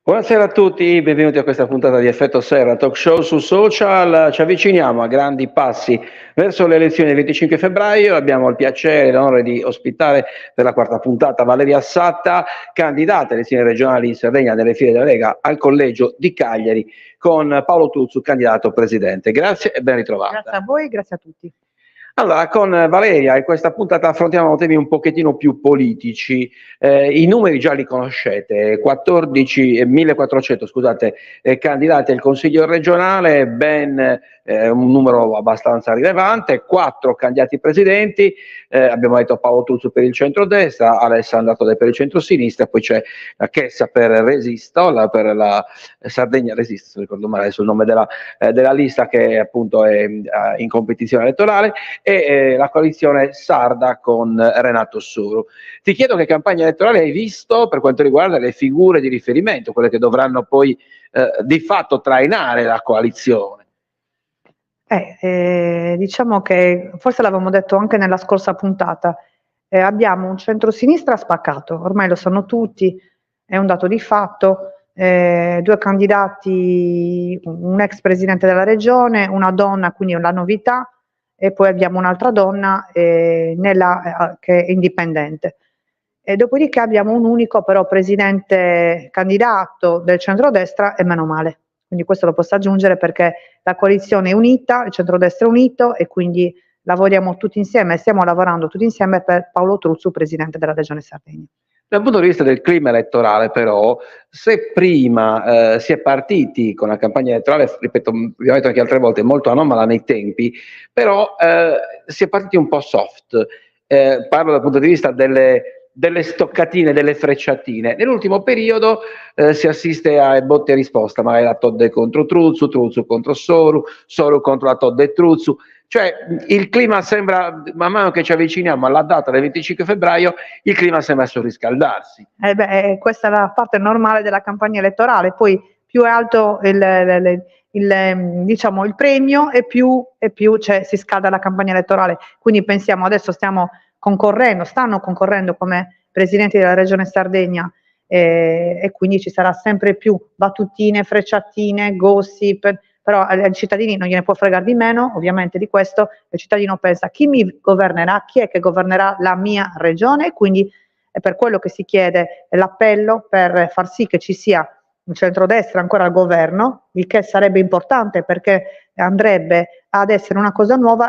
Buonasera a tutti, benvenuti a questa puntata di Effetto Serra, talk show su social. Ci avviciniamo a grandi passi verso le elezioni del 25 febbraio. Abbiamo il piacere e l'onore di ospitare per la quarta puntata Valeria Satta, candidata alle elezioni regionali in Sardegna nelle file della Lega al collegio di Cagliari, con Paolo Truzzu, candidato presidente. Grazie e ben ritrovata. Grazie a voi, grazie a tutti. Allora, con Valeria in questa puntata affrontiamo temi un pochettino più politici. I numeri già li conoscete, 14.400 scusate, candidati al Consiglio regionale, ben un numero abbastanza rilevante, 4 candidati presidenti, abbiamo detto Paolo Truzzu per il centrodestra, Alessandro Tode per il centrosinistra, poi c'è la Chessa per Resisto, per la Sardegna Resisto, se ricordo male adesso il nome della lista che appunto è in competizione elettorale, e la coalizione sarda con Renato Suru. Ti chiedo che campagna elettorale hai visto per quanto riguarda le figure di riferimento, quelle che dovranno poi di fatto trainare la coalizione. Diciamo che forse l'avevamo detto anche nella scorsa puntata, abbiamo un centrosinistra spaccato, ormai lo sanno tutti, è un dato di fatto, 2 candidati, un ex presidente della regione, una donna, quindi la novità, e poi abbiamo un'altra donna che è indipendente. E dopodiché abbiamo un unico però presidente candidato del centrodestra e meno male. Quindi questo lo posso aggiungere perché la coalizione è unita, il centrodestra è unito e quindi lavoriamo tutti insieme, stiamo lavorando tutti insieme per Paolo Truzzu, presidente della Regione Sardegna. Dal punto di vista del clima elettorale, però, se prima si è partiti con la campagna elettorale, ripeto, vi ho detto anche altre volte, molto anomala nei tempi, però si è partiti un po' soft. Parlo dal punto di vista delle stoccatine, delle frecciatine. Nell'ultimo periodo si assiste a botte e risposta, magari la Todde contro Truzzu, Truzzu contro Soru, Soru contro la Todde e Truzzu. Cioè il clima sembra, man mano che ci avviciniamo alla data del 25 febbraio, il clima sembra surriscaldarsi. Questa è la parte normale della campagna elettorale, poi più è alto diciamo, il premio e più si scalda la campagna elettorale. Quindi pensiamo, adesso stanno concorrendo come presidenti della Regione Sardegna e quindi ci sarà sempre più battutine, frecciatine, gossip, però ai cittadini non gliene può fregare di meno, ovviamente di questo, il cittadino pensa chi mi governerà, chi è che governerà la mia regione, e quindi è per quello che si chiede l'appello per far sì che ci sia un centrodestra ancora al governo, il che sarebbe importante perché andrebbe ad essere una cosa nuova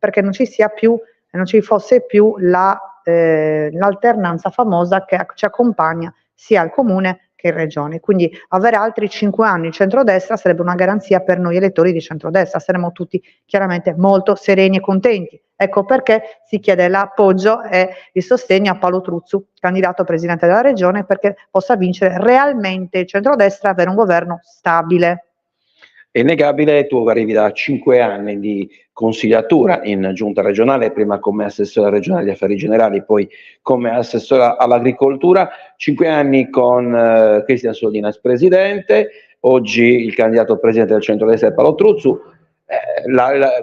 perché non ci fosse più l'alternanza famosa che ci accompagna sia al comune che in regione. Quindi avere altri 5 anni in centrodestra sarebbe una garanzia per noi elettori di centrodestra, saremmo tutti chiaramente molto sereni e contenti. Ecco perché si chiede l'appoggio e il sostegno a Paolo Truzzu, candidato a presidente della regione, perché possa vincere realmente il centrodestra e avere un governo stabile. È innegabile, tu arrivi da 5 anni di consigliatura in giunta regionale, prima come assessore regionale agli affari generali, poi come assessore all'agricoltura, 5 anni con Cristian Soldina ex presidente, oggi il candidato presidente del centrodestra è Paolo Truzzu. La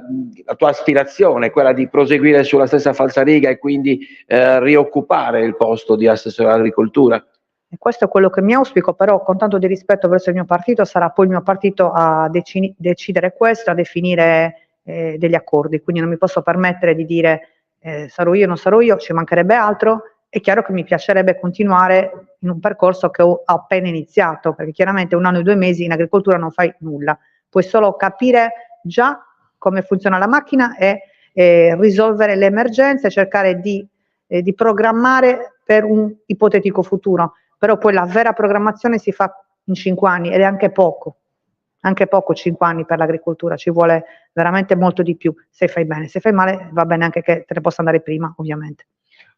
tua aspirazione è quella di proseguire sulla stessa falsariga e quindi rioccupare il posto di assessore all'agricoltura? E questo è quello che mi auspico, però con tanto di rispetto verso il mio partito sarà poi il mio partito a decidere questo, a definire degli accordi, quindi non mi posso permettere di dire sarò io, non sarò io, ci mancherebbe altro. È chiaro che mi piacerebbe continuare in un percorso che ho appena iniziato, perché chiaramente 1 anno e 2 mesi in agricoltura non fai nulla, puoi solo capire già come funziona la macchina e risolvere le emergenze, cercare di programmare per un ipotetico futuro. Però poi la vera programmazione si fa in 5 anni ed è anche poco 5 anni per l'agricoltura, ci vuole veramente molto di più se fai bene, se fai male va bene anche che te ne possa andare prima ovviamente.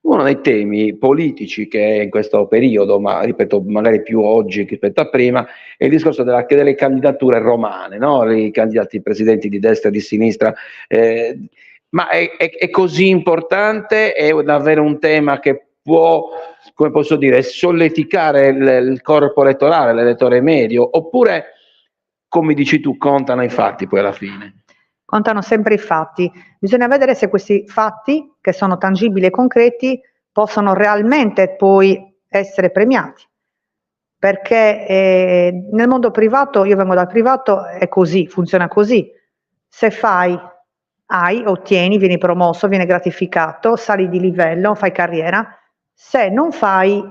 Uno dei temi politici che è in questo periodo, ma ripeto magari più oggi rispetto a prima, è il discorso delle candidature romane, no? I candidati presidenti di destra e di sinistra, ma è così importante, è davvero un tema che può, come posso dire, solleticare il corpo elettorale, l'elettore medio, oppure, come dici tu, contano i fatti poi alla fine? Contano sempre i fatti, bisogna vedere se questi fatti, che sono tangibili e concreti, possono realmente poi essere premiati. perché nel mondo privato, io vengo dal privato, è così, funziona così. Se fai, ottieni, vieni promosso, vieni gratificato, sali di livello, fai carriera. Se non fai,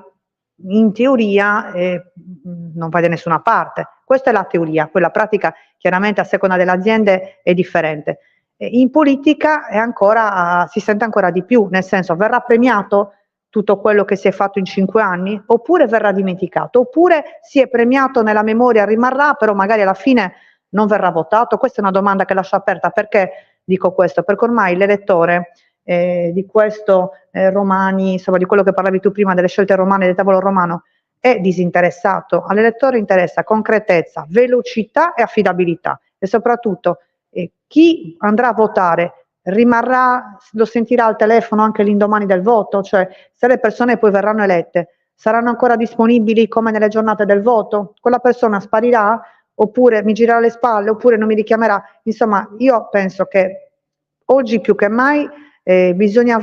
in teoria, non vai da nessuna parte. Questa è la teoria, quella pratica chiaramente a seconda delle aziende è differente. In politica è ancora, si sente ancora di più, nel senso verrà premiato tutto quello che si è fatto in 5 anni, oppure verrà dimenticato, oppure si è premiato nella memoria, rimarrà, però magari alla fine non verrà votato. Questa è una domanda che lascio aperta. Perché dico questo? Perché ormai l'elettore di questo Romani, insomma di quello che parlavi tu prima delle scelte romane, del tavolo romano, è disinteressato. All'elettore interessa concretezza, velocità e affidabilità, e soprattutto chi andrà a votare rimarrà, lo sentirà al telefono anche l'indomani del voto, cioè se le persone poi verranno elette saranno ancora disponibili come nelle giornate del voto? Quella persona sparirà, oppure mi girerà le spalle, oppure non mi richiamerà. Insomma, io penso che oggi più che mai bisogna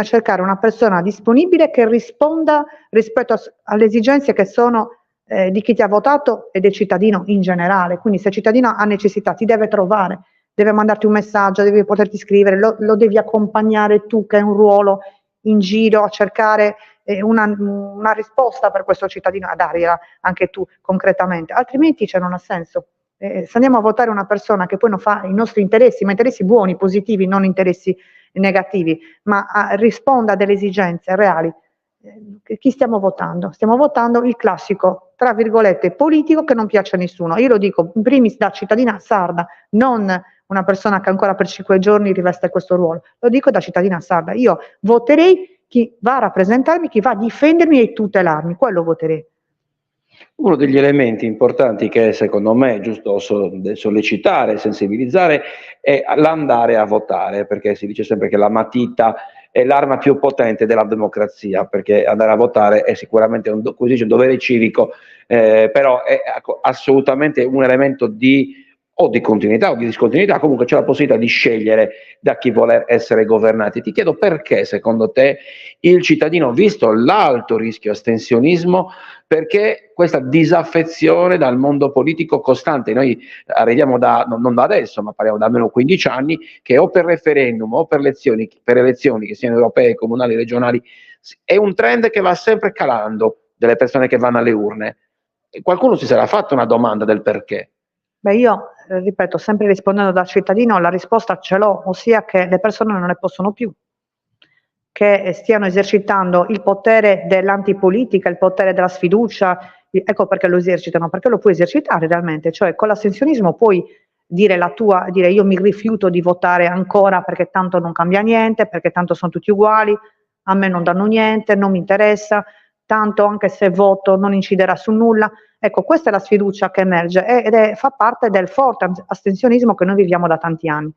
cercare una persona disponibile che risponda rispetto alle esigenze che sono di chi ti ha votato e del cittadino in generale. Quindi se il cittadino ha necessità ti deve trovare, deve mandarti un messaggio, devi poterti scrivere, lo devi accompagnare tu che hai un ruolo in giro a cercare una risposta per questo cittadino, a dargliela anche tu concretamente, altrimenti non ha senso. Se andiamo a votare una persona che poi non fa i nostri interessi, ma interessi buoni, positivi, non interessi negativi, ma risponda a delle esigenze reali, chi stiamo votando? Stiamo votando il classico, tra virgolette, politico che non piace a nessuno. Io lo dico in primis da cittadina sarda, non una persona che ancora per 5 giorni riveste questo ruolo, lo dico da cittadina sarda. Io voterei chi va a rappresentarmi, chi va a difendermi e tutelarmi, quello voterei. Uno degli elementi importanti che secondo me è giusto sollecitare, sensibilizzare, è l'andare a votare, perché si dice sempre che la matita è l'arma più potente della democrazia, perché andare a votare è sicuramente un dovere civico, però è assolutamente un elemento di continuità o di discontinuità. Comunque c'è la possibilità di scegliere da chi vuole essere governati. Ti chiedo perché secondo te il cittadino, visto l'alto rischio astensionismo, perché questa disaffezione dal mondo politico costante? Noi arriviamo non da adesso, ma parliamo da almeno 15 anni, che o per referendum o per elezioni che siano europee, comunali, regionali, è un trend che va sempre calando delle persone che vanno alle urne. E qualcuno si sarà fatto una domanda del perché. Beh, io ripeto, sempre rispondendo da cittadino, la risposta ce l'ho, ossia che le persone non ne possono più, che stiano esercitando il potere dell'antipolitica, il potere della sfiducia. Ecco perché lo esercitano, perché lo puoi esercitare realmente, cioè con l'astensionismo puoi dire la tua, dire io mi rifiuto di votare ancora perché tanto non cambia niente, perché tanto sono tutti uguali, a me non danno niente, non mi interessa, tanto anche se voto non inciderà su nulla. Ecco, questa è la sfiducia che emerge ed fa parte del forte astensionismo che noi viviamo da tanti anni.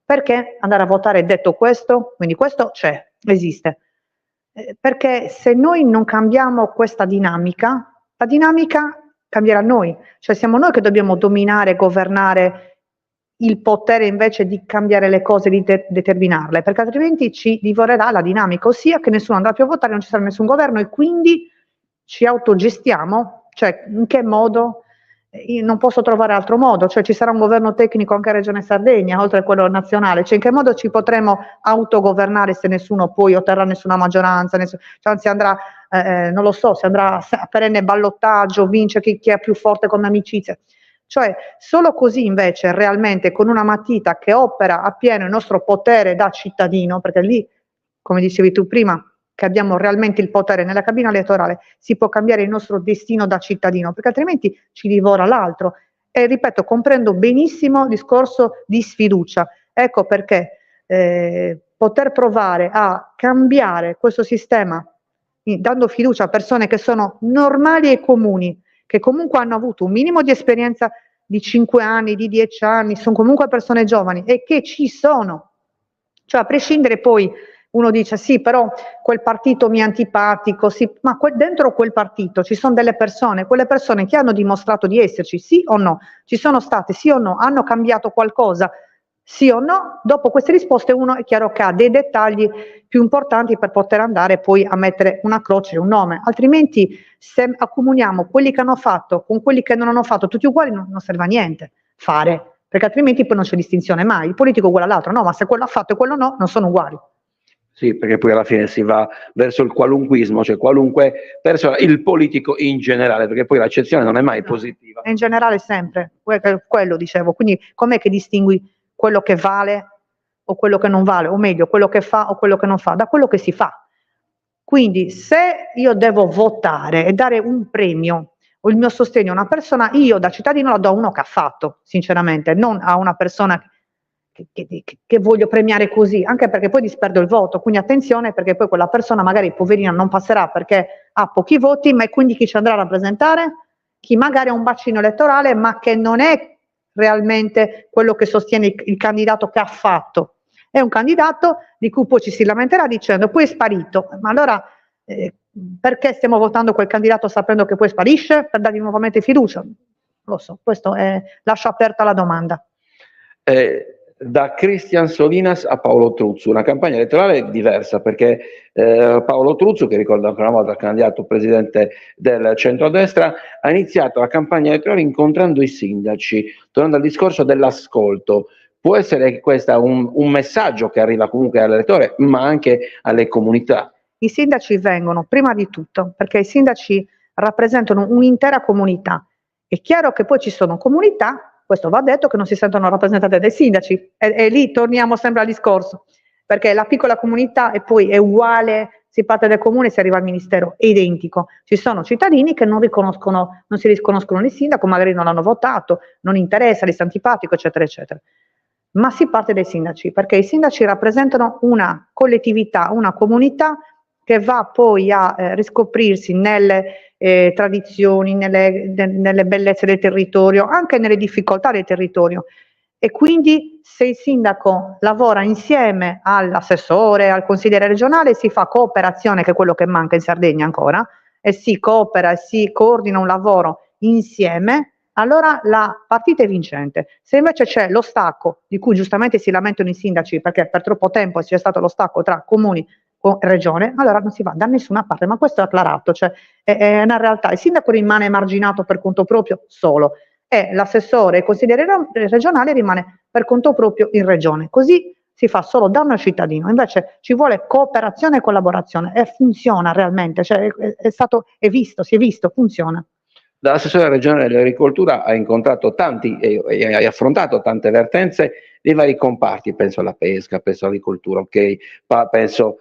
Perché andare a votare detto questo? Quindi questo c'è, esiste. Perché se noi non cambiamo questa dinamica, la dinamica cambierà noi. Cioè siamo noi che dobbiamo dominare, governare il potere invece di cambiare le cose, di determinarle, perché altrimenti ci divorerà la dinamica, ossia che nessuno andrà più a votare, non ci sarà nessun governo e quindi ci autogestiamo. Cioè, in che modo? Io non posso trovare altro modo, cioè ci sarà un governo tecnico anche a Regione Sardegna, oltre a quello nazionale, cioè in che modo ci potremo autogovernare se nessuno poi otterrà nessuna maggioranza, cioè anzi andrà, non lo so, se andrà a perenne ballottaggio, vince chi è più forte come amicizia. Cioè solo così invece realmente con una matita che opera appieno il nostro potere da cittadino, perché lì, come dicevi tu prima, che abbiamo realmente il potere nella cabina elettorale, si può cambiare il nostro destino da cittadino, perché altrimenti ci divora l'altro. E ripeto, comprendo benissimo il discorso di sfiducia. Ecco perché poter provare a cambiare questo sistema, dando fiducia a persone che sono normali e comuni, che comunque hanno avuto un minimo di esperienza di 5 anni, di 10 anni, sono comunque persone giovani e che ci sono. Cioè a prescindere poi uno dice sì, però quel partito mi è antipatico, sì, ma dentro quel partito ci sono delle persone, quelle persone che hanno dimostrato di esserci, sì o no, ci sono state, sì o no, hanno cambiato qualcosa, Sì o no? Dopo queste risposte uno è chiaro che ha dei dettagli più importanti per poter andare poi a mettere una croce e un nome, altrimenti se accomuniamo quelli che hanno fatto con quelli che non hanno fatto tutti uguali non serve a niente fare, perché altrimenti poi non c'è distinzione mai, il politico è uguale all'altro, no, ma se quello ha fatto e quello no, non sono uguali. Sì, perché poi alla fine si va verso il qualunquismo, cioè qualunque persona, il politico in generale, perché poi l'accezione non è mai positiva. E in generale sempre, quello dicevo, quindi com'è che distingui quello che vale o quello che non vale, o meglio, quello che fa o quello che non fa? Da quello che si fa. Quindi se io devo votare e dare un premio o il mio sostegno a una persona, io da cittadino lo do a uno che ha fatto, sinceramente, non a una persona che voglio premiare così, anche perché poi disperdo il voto, quindi attenzione perché poi quella persona magari poverina non passerà perché ha pochi voti, ma quindi chi ci andrà a rappresentare? Chi magari ha un bacino elettorale ma che non è realmente quello che sostiene il candidato che ha fatto, è un candidato di cui poi ci si lamenterà dicendo poi è sparito, ma allora perché stiamo votando quel candidato sapendo che poi sparisce? Per dargli nuovamente fiducia? Lo so, questo lascio aperta la domanda. Da Christian Solinas a Paolo Truzzu, una campagna elettorale diversa perché Paolo Truzzu, che ricordo ancora una volta candidato presidente del centrodestra, ha iniziato la campagna elettorale incontrando i sindaci, tornando al discorso dell'ascolto. Può essere questo un messaggio che arriva comunque all'elettore, ma anche alle comunità. I sindaci vengono prima di tutto perché i sindaci rappresentano un'intera comunità. È chiaro che poi ci sono comunità, questo va detto, che non si sentono rappresentate dai sindaci e lì torniamo sempre al discorso, perché la piccola comunità e poi è uguale, si parte dal comune e si arriva al ministero, è identico. Ci sono cittadini che non si riconoscono nel sindaco, magari non l'hanno votato, non interessa, gli sta antipatico, eccetera, eccetera. Ma si parte dai sindaci, perché i sindaci rappresentano una collettività, una comunità che va poi a riscoprirsi nelle tradizioni, nelle bellezze del territorio, anche nelle difficoltà del territorio. E quindi se il sindaco lavora insieme all'assessore, al consigliere regionale, si fa cooperazione, che è quello che manca in Sardegna ancora, e si coopera e si coordina un lavoro insieme, allora la partita è vincente. Se invece c'è lo stacco, di cui giustamente si lamentano i sindaci, perché per troppo tempo c'è stato lo stacco tra comuni o regione, allora non si va da nessuna parte, ma questo è acclarato, cioè è una realtà. Il sindaco rimane emarginato per conto proprio solo e l'assessore e il consigliere regionale rimane per conto proprio in regione. Così si fa solo danno al cittadino, invece ci vuole cooperazione e collaborazione e funziona realmente, cioè è visto, si è visto, funziona. L'assessore regionale dell'agricoltura ha incontrato tanti e affrontato tante vertenze dei vari comparti, penso alla pesca, penso all'agricoltura, okay? Penso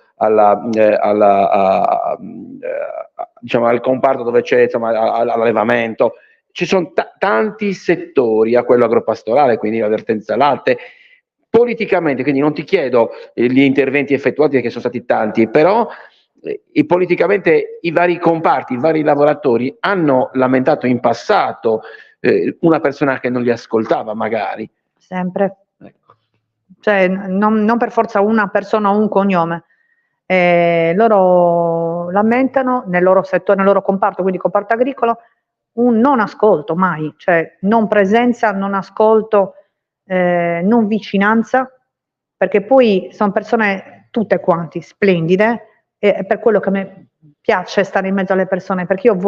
diciamo, al comparto dove c'è all'allevamento. Ci sono tanti settori, a quello agropastorale, quindi la vertenza latte. Politicamente, quindi non ti chiedo gli interventi effettuati che sono stati tanti, però politicamente i vari comparti, i vari lavoratori hanno lamentato in passato una persona che non li ascoltava magari. Sempre. Ecco. Cioè non per forza una persona o un cognome. Loro lamentano nel loro settore, nel loro comparto, quindi comparto agricolo, un non ascolto mai, cioè non presenza, non ascolto, non vicinanza, perché poi sono persone tutte quanti splendide e è per quello che a me piace stare in mezzo alle persone, perché io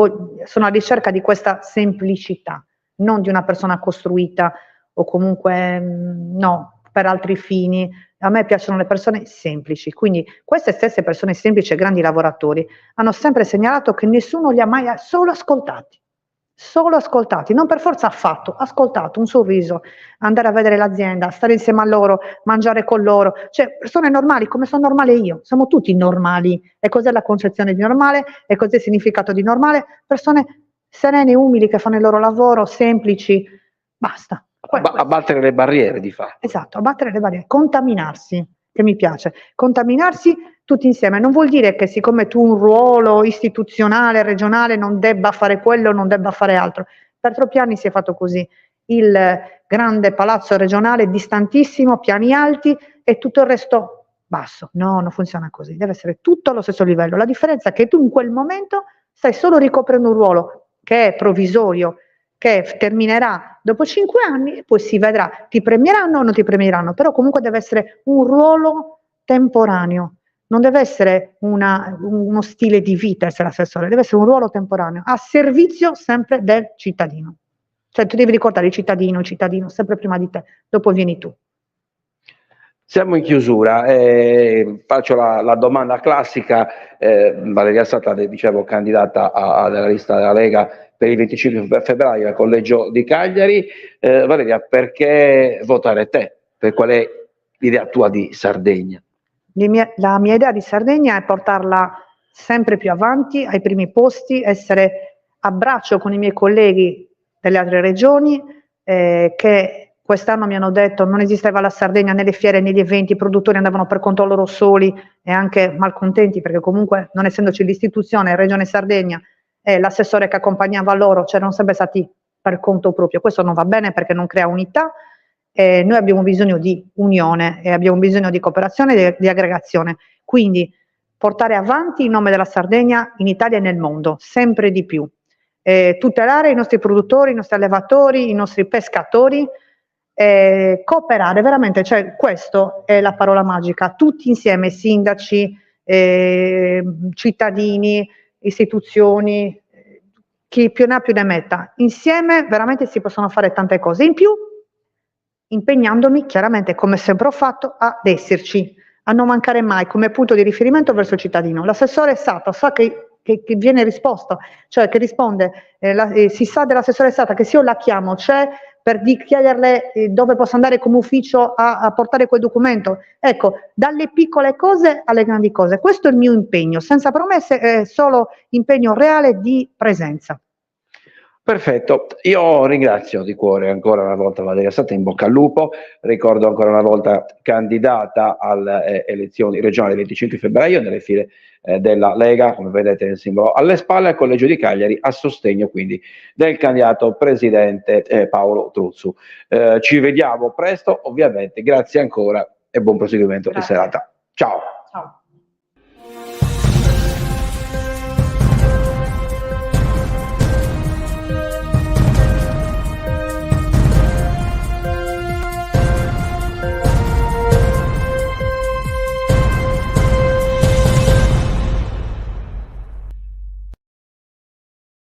sono alla ricerca di questa semplicità, non di una persona costruita o comunque no, per altri fini. A me piacciono le persone semplici, quindi queste stesse persone semplici e grandi lavoratori hanno sempre segnalato che nessuno li ha mai solo ascoltati, non per forza affatto, ascoltato, un sorriso, andare a vedere l'azienda, stare insieme a loro, mangiare con loro, cioè persone normali come sono normale io, siamo tutti normali. E cos'è la concezione di normale? E cos'è il significato di normale? Persone serene, umili, che fanno il loro lavoro, semplici, basta. Abbattere le barriere di fatto. Esatto, abbattere le barriere, contaminarsi, che mi piace, contaminarsi tutti insieme. Non vuol dire che siccome tu un ruolo istituzionale, regionale, non debba fare quello, non debba fare altro. Per troppi anni si è fatto così. Il grande palazzo regionale distantissimo, piani alti e tutto il resto basso. No, non funziona così, deve essere tutto allo stesso livello. La differenza è che tu in quel momento stai solo ricoprendo un ruolo che è provvisorio, che terminerà dopo 5 anni e poi si vedrà, ti premieranno o non ti premieranno, però comunque deve essere un ruolo temporaneo, non deve essere uno stile di vita essere assessore, deve essere un ruolo temporaneo, a servizio sempre del cittadino. Cioè tu devi ricordare il cittadino sempre prima di te, dopo vieni tu. Siamo in chiusura, faccio la domanda classica, Valeria Satta, dicevo, candidata alla lista della Lega per il 25 febbraio al collegio di Cagliari. Valeria, perché votare te? Per qual è l'idea tua di Sardegna? La mia idea di Sardegna è portarla sempre più avanti, ai primi posti, essere a braccio con i miei colleghi delle altre regioni che quest'anno mi hanno detto non esisteva la Sardegna nelle fiere, negli eventi, i produttori andavano per conto loro soli e anche malcontenti perché comunque non essendoci l'istituzione Regione Sardegna e l'assessore che accompagnava loro c'erano sempre stati per conto proprio. Questo non va bene perché non crea unità. Noi abbiamo bisogno di unione e abbiamo bisogno di cooperazione e di aggregazione. Quindi portare avanti il nome della Sardegna in Italia e nel mondo, sempre di più. Tutelare i nostri produttori, i nostri allevatori, i nostri pescatori, cooperare veramente, cioè questa è la parola magica, tutti insieme, sindaci, cittadini, istituzioni, chi più ne ha più ne metta, insieme veramente si possono fare tante cose, in più impegnandomi chiaramente come sempre ho fatto ad esserci, a non mancare mai come punto di riferimento verso il cittadino. L'assessore Satta sa che viene risposto, cioè che risponde, si sa dell'assessore Satta che se io la chiamo c'è per chiederle dove posso andare come ufficio a portare quel documento. Ecco, dalle piccole cose alle grandi cose. Questo è il mio impegno, senza promesse, è solo impegno reale di presenza. Perfetto, io ringrazio di cuore ancora una volta Valeria Satta, in bocca al lupo, ricordo ancora una volta candidata alle elezioni regionali del 25 febbraio nelle file della Lega, come vedete il simbolo alle spalle, al Collegio di Cagliari, a sostegno quindi del candidato presidente Paolo Truzzu. Ci vediamo presto, ovviamente, grazie ancora e buon proseguimento di serata. Ciao. Ciao.